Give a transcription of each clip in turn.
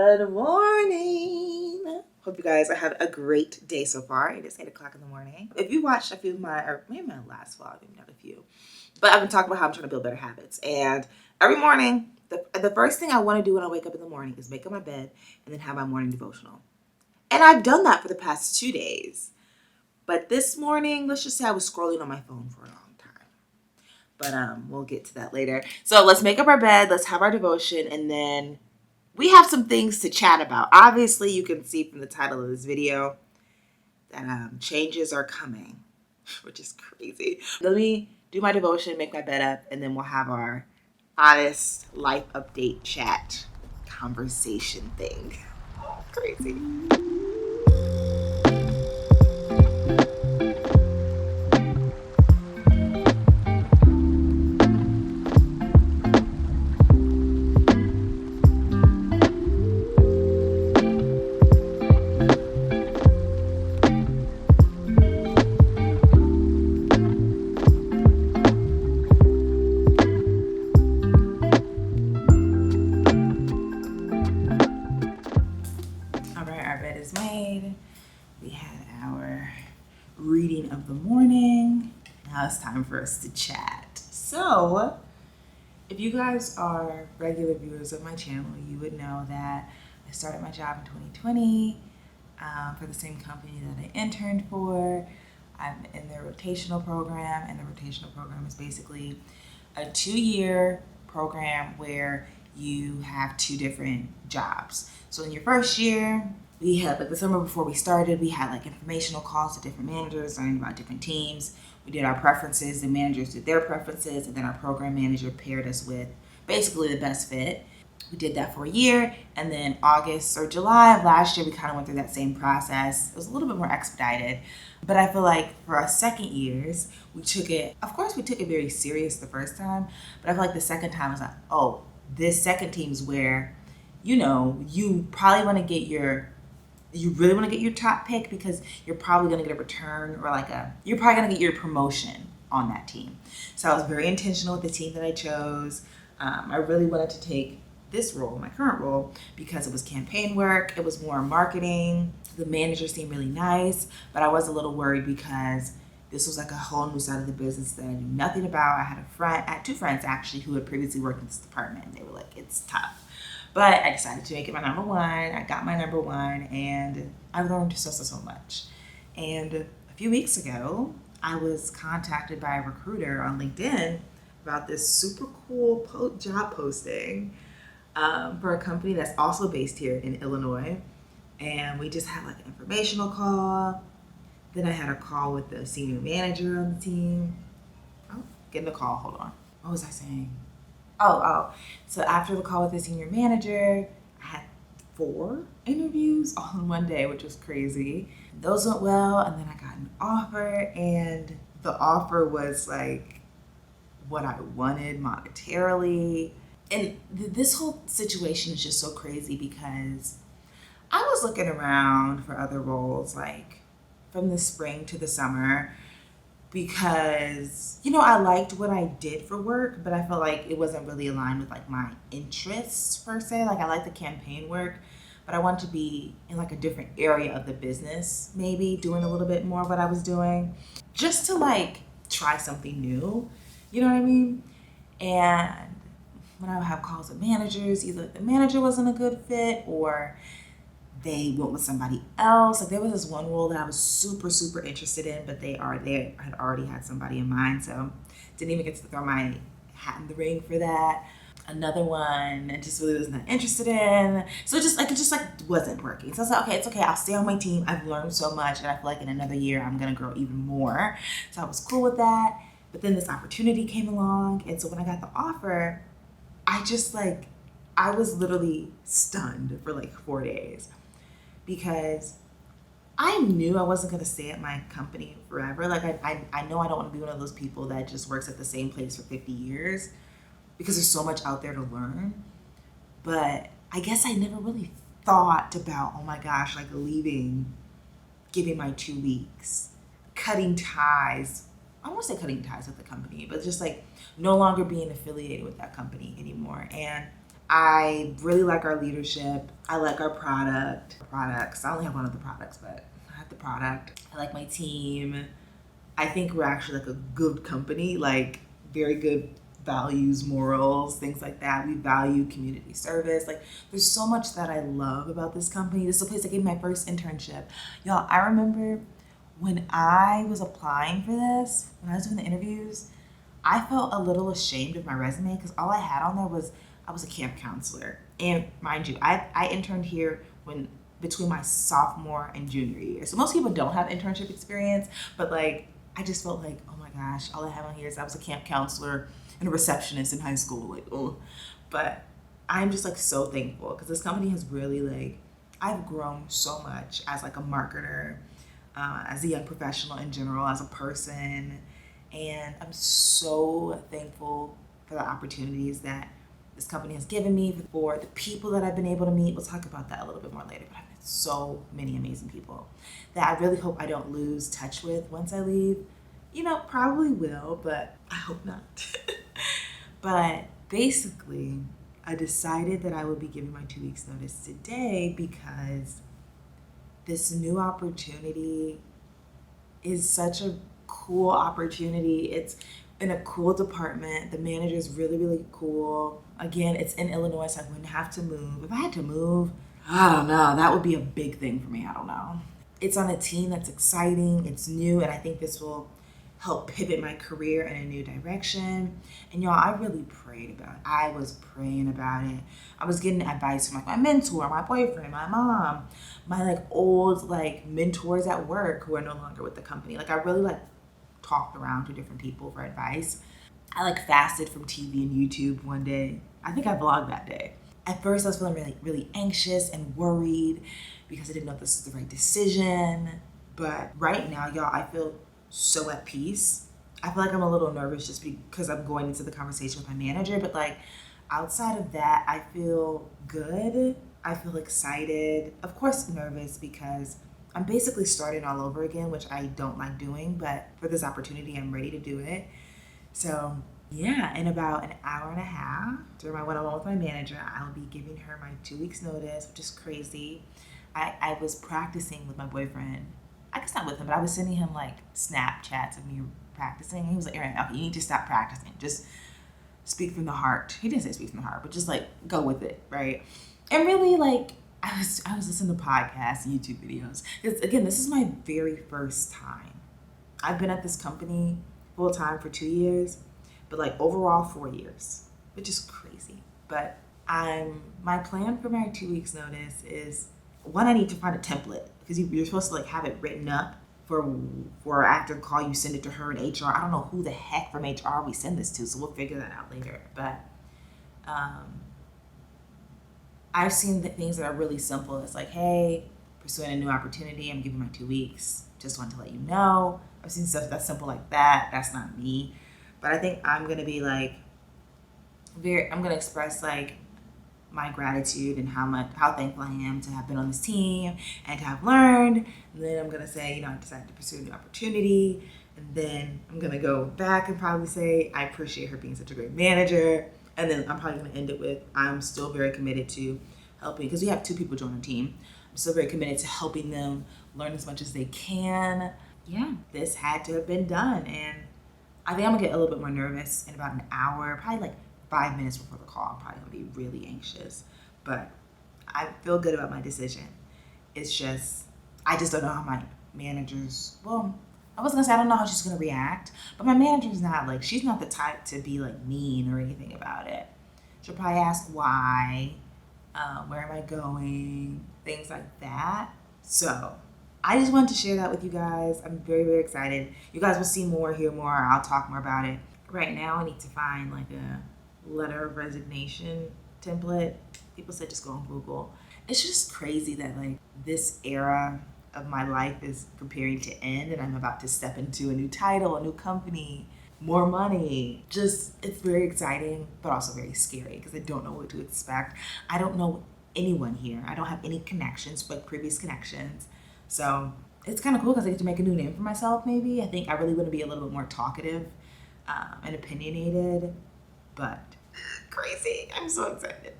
Good morning. Hope you guys are having a great day so far. It is 8 o'clock in the morning. If you watched a few of my, or maybe my last vlog, maybe not a few, but I've been talking about how I'm trying to build better habits. And every morning, the first thing I want to do when I wake up in the morning is make up my bed and then have my morning devotional. And I've done that for the past 2 days. But this morning, let's just say I was scrolling on my phone for a long time. But we'll get to that later. So let's make up our bed, let's have our devotion, and then we have some things to chat about. Obviously, you can see from the title of this video that changes are coming, which is crazy. Let me do my devotion, make my bed up, and then we'll have our honest life update chat conversation thing. Crazy. We had our reading of the morning. Now it's time for us to chat. So, if you guys are regular viewers of my channel, you would know that I started my job in 2020 for the same company that I interned for. I'm in their rotational program, and the rotational program is basically a 2-year program where you have 2 different jobs. So in your first year, we had, like the summer before we started, we had like informational calls to different managers, learning about different teams. We did our preferences, the managers did their preferences, and then our program manager paired us with basically the best fit. We did that for a year, and then August or July of last year, we kind of went through that same process. It was a little bit more expedited, but I feel like for our second years, we took it very serious the first time, but I feel like the second time was like, oh, this second team's where, you really want to get your top pick because you're probably going to get a return or you're probably going to get your promotion on that team. So I was very intentional with the team that I chose. I really wanted to take this role, my current role, because it was campaign work. It was more marketing. The manager seemed really nice, but I was a little worried because this was like a whole new side of the business that I knew nothing about. I had 2 friends actually who had previously worked in this department, and they were like, it's tough. But I decided to make it my number one. I got my number one, and I learned so much. And a few weeks ago, I was contacted by a recruiter on LinkedIn about this super cool job posting for a company that's also based here in Illinois. And we just had like an informational call. Then I had a call with the senior manager on the team. Oh, getting a call, hold on. What was I saying? Oh. So after the call with the senior manager, I had 4 interviews all in one day, which was crazy. Those went well, and then I got an offer, and the offer was like what I wanted monetarily. And this whole situation is just so crazy because I was looking around for other roles like from the spring to the summer, because I liked what I did for work, but I felt like it wasn't really aligned with like my interests per se. Like I liked the campaign work, but I wanted to be in like a different area of the business, maybe doing a little bit more of what I was doing, just to like try something new, you know what I mean? And when I would have calls with managers, either the manager wasn't a good fit or they went with somebody else. Like there was this one role that I was super interested in, but they had already had somebody in mind, so didn't even get to throw my hat in the ring for that. Another one I just really wasn't that interested in. So it just wasn't working. So I was like, okay, it's okay. I'll stay on my team. I've learned so much, and I feel like in another year I'm gonna grow even more. So I was cool with that. But then this opportunity came along, and so when I got the offer, I was literally stunned for like 4 days. Because I knew I wasn't going to stay at my company forever. Like, I know I don't want to be one of those people that just works at the same place for 50 years because there's so much out there to learn. But I guess I never really thought about, oh my gosh, like leaving, giving my 2 weeks, cutting ties. I don't want to say cutting ties with the company, but just like no longer being affiliated with that company anymore. And I really like our leadership. I like our products. I only have one of the products, but I have the product. I like my team. I think we're actually like a good company, like very good values, morals, things like that. We value community service. Like there's so much that I love about this company. This is the place I gave my first internship. Y'all, I remember when I was applying for this, when I was doing the interviews, I felt a little ashamed of my resume because all I had on there was I was a camp counselor. And mind you, I interned here when between my sophomore and junior year. So most people don't have internship experience, but like I just felt like, oh my gosh, all I have on here is I was a camp counselor and a receptionist in high school. Like, oh, but I'm just like so thankful because this company has really like I've grown so much as like a marketer, as a young professional in general, as a person, and I'm so thankful for the opportunities that this company has given me, for the people that I've been able to meet. We'll talk about that a little bit more later, but I've met so many amazing people that I really hope I don't lose touch with once I leave. You know, probably will, but I hope not. But basically, I decided that I would be giving my 2 weeks notice today because this new opportunity is such a cool opportunity. It's in a cool department. The manager is really, really cool. Again, it's in Illinois, so I wouldn't have to move. If I had to move, I don't know. That would be a big thing for me. I don't know. It's on a team that's exciting. It's new, and I think this will help pivot my career in a new direction. And y'all, I really prayed about it. I was praying about it. I was getting advice from like my mentor, my boyfriend, my mom, my like old like mentors at work who are no longer with the company. Like I really like talked around to different people for advice. I like fasted from TV and YouTube one day. I think I vlogged that day. At first I was feeling really, really anxious and worried because I didn't know if this was the right decision. But right now, y'all, I feel so at peace. I feel like I'm a little nervous just because I'm going into the conversation with my manager, but like outside of that, I feel good. I feel excited. Of course, nervous because I'm basically starting all over again, which I don't like doing, but for this opportunity, I'm ready to do it. So yeah, in about an hour and a half, during my one-on-one with my manager, I'll be giving her my 2 weeks notice, which is crazy. I was practicing with my boyfriend. I guess not with him, but I was sending him like Snapchats of me practicing. He was like, Erin, okay, you need to stop practicing. Just speak from the heart. He didn't say speak from the heart, but just like go with it, right? And really like I was listening to podcasts, YouTube videos. Because again, this is my very first time. I've been at this company full time for 2 years, but like overall 4 years, which is crazy. But my plan for my 2 weeks notice is one, I need to find a template because you're supposed to like have it written up for after the call you send it to her in HR. I don't know who the heck from HR we send this to, so we'll figure that out later. But I've seen the things that are really simple. It's like, hey, pursuing a new opportunity, I'm giving my 2 weeks. Just want to let you know. I've seen stuff that's simple like that. That's not me. But I think I'm gonna be like I'm gonna express like my gratitude and how thankful I am to have been on this team and to have learned. And then I'm gonna say, I decided to pursue a new opportunity. And then I'm gonna go back and probably say, I appreciate her being such a great manager. And then I'm probably gonna end it with, I'm still very committed to helping, because we have 2 people join our team. I'm still very committed to helping them learn as much as they can. Yeah, this had to have been done. And I think I'm gonna get a little bit more nervous in about an hour, probably like 5 minutes before the call. I'm probably gonna be really anxious, but I feel good about my decision. It's just, I just don't know how my manager's, well, I was gonna say I don't know how she's gonna react, but my manager's not like, she's not the type to be like mean or anything about it. She'll probably ask why, where am I going, things like that. So I just wanted to share that with you guys. I'm very, very excited. You guys will see more, hear more. I'll talk more about it. Right now, I need to find like a letter of resignation template. People said just go on Google. It's just crazy that like this era of my life is preparing to end and I'm about to step into a new title, a new company, more money. Just, it's very exciting, but also very scary because I don't know what to expect. I don't know anyone here. I don't have any connections, but previous connections. So it's kind of cool because I get to make a new name for myself maybe. I think I really want to be a little bit more talkative and opinionated, but crazy. I'm so excited.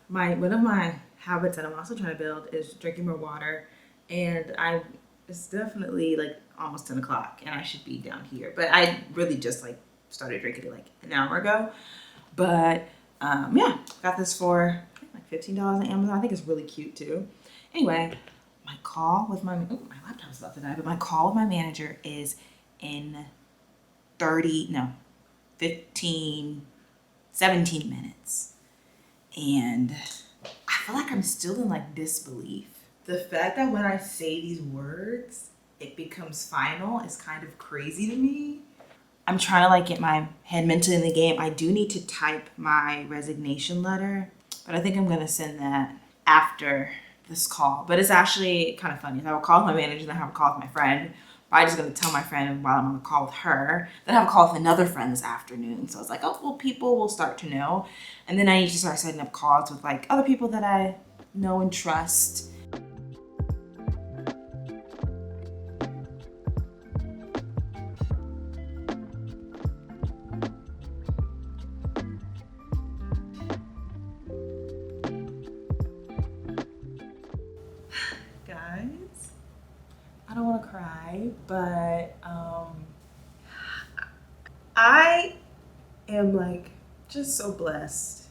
One of my habits that I'm also trying to build is drinking more water, and it's definitely like almost 10 o'clock, and I should be down here, but I really just like started drinking it like an hour ago. But yeah, got this for like $15 on Amazon. I think it's really cute too. Anyway, my call with my laptop's about to die, but my call with my manager is in 15, 17 minutes. And I feel like I'm still in like disbelief. The fact that when I say these words, it becomes final is kind of crazy to me. I'm trying to like get my head mentally in the game. I do need to type my resignation letter, but I think I'm gonna send that after this call. But it's actually kind of funny. I have a call with my manager, then I have a call with my friend. I'm just gonna tell my friend while I'm on the call with her. Then I have a call with another friend this afternoon. So it's like, oh, well, people will start to know. And then I need to start setting up calls with like other people that I know and trust. Guys, I don't want to cry, but I am like just so blessed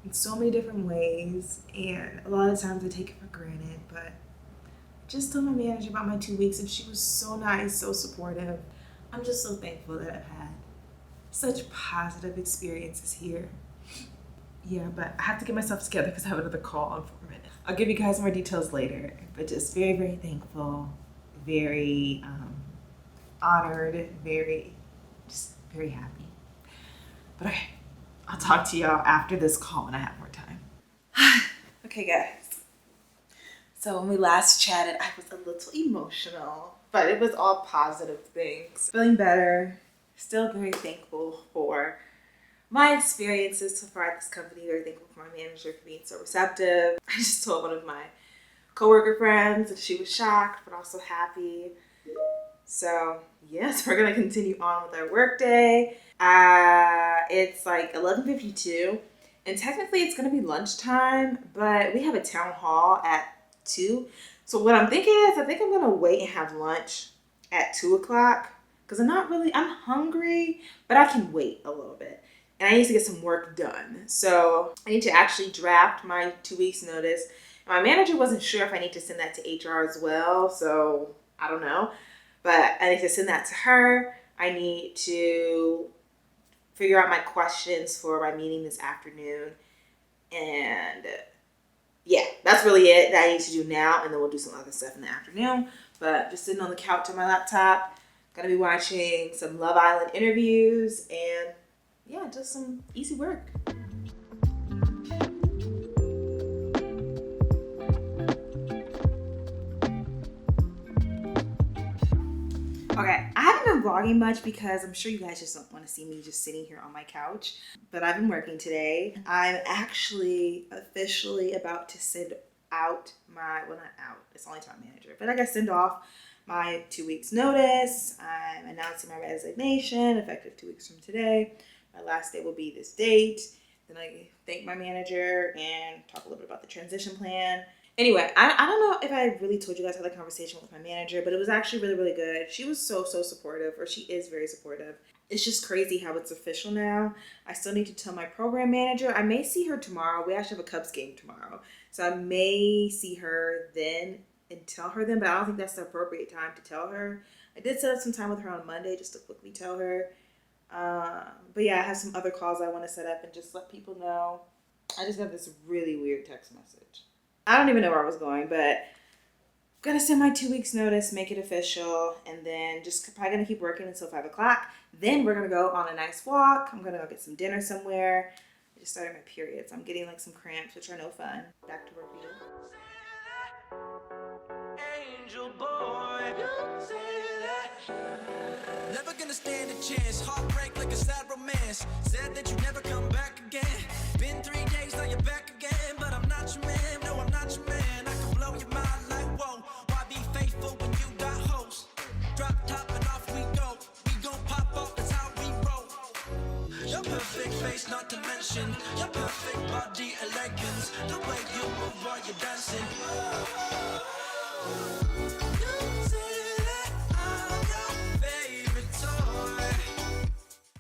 in so many different ways, and a lot of times I take it for granted, but just told my manager about my 2 weeks and she was so nice, so supportive. I'm just so thankful that I've had such positive experiences here. Yeah, but I have to get myself together because I have another call in 4 minutes. I'll give you guys more details later, but just very, very thankful, very honored, just very happy. But okay, I'll talk to y'all after this call when I have more time. Okay, guys. So when we last chatted, I was a little emotional, but it was all positive things. Feeling better, still very thankful for my experiences so far at this company. Very thankful for my manager for being so receptive. I just told one of my coworker friends that she was shocked, but also happy. So yes, we're gonna continue on with our work day. It's like 11:52, and technically it's gonna be lunchtime, but we have a town hall at 2. So what I'm thinking is, I think I'm gonna wait and have lunch at 2 o'clock because I'm hungry, but I can wait a little bit. And I need to get some work done. So I need to actually draft my 2 weeks notice. My manager wasn't sure if I need to send that to HR as well, so I don't know. But I need to send that to her. I need to figure out my questions for my meeting this afternoon. And yeah, that's really it that I need to do now. And then we'll do some other stuff in the afternoon. But just sitting on the couch on my laptop, gonna be watching some Love Island interviews and yeah, just some easy work. Okay, I haven't been vlogging much because I'm sure you guys just don't want to see me just sitting here on my couch, but I've been working today. I'm actually officially about to send out not out, it's only to my manager, but I gotta send off my 2 weeks notice. I'm announcing my resignation effective 2 weeks from today. My last day will be this date. Then I thank my manager and talk a little bit about the transition plan. Anyway, I don't know if I really told you guys I had a conversation with my manager, but it was actually really, really good. She was so supportive, or she is very supportive. It's just crazy how it's official now. I still need to tell my program manager. I may see her tomorrow. We actually have a Cubs game tomorrow. So I may see her then and tell her then, but I don't think that's the appropriate time to tell her. I did set up some time with her on Monday just to quickly tell her. But yeah, I have some other calls I want to set up and just let people know. I just got this really weird text message. I don't even know where I was going, but I'm gonna send my 2 weeks notice, make it official, and then just probably gonna keep working until 5 o'clock. Then we're gonna go on a nice walk. I'm gonna go get some dinner somewhere. I just started my period, so I'm getting like some cramps, which are no fun. Back to work again. Angel boy, never gonna stand a chance. Heartbreak like a sad romance. Said that you never come back again. Been 3 days, now you're back again. But I'm not your man, no, I'm not your man. I can blow your mind like whoa. Why be faithful when you got hoes? Drop top and off we go. We gon' pop off, that's how we roll. Your perfect face, not to mention your perfect body. seconds. The way you move while you're dancing,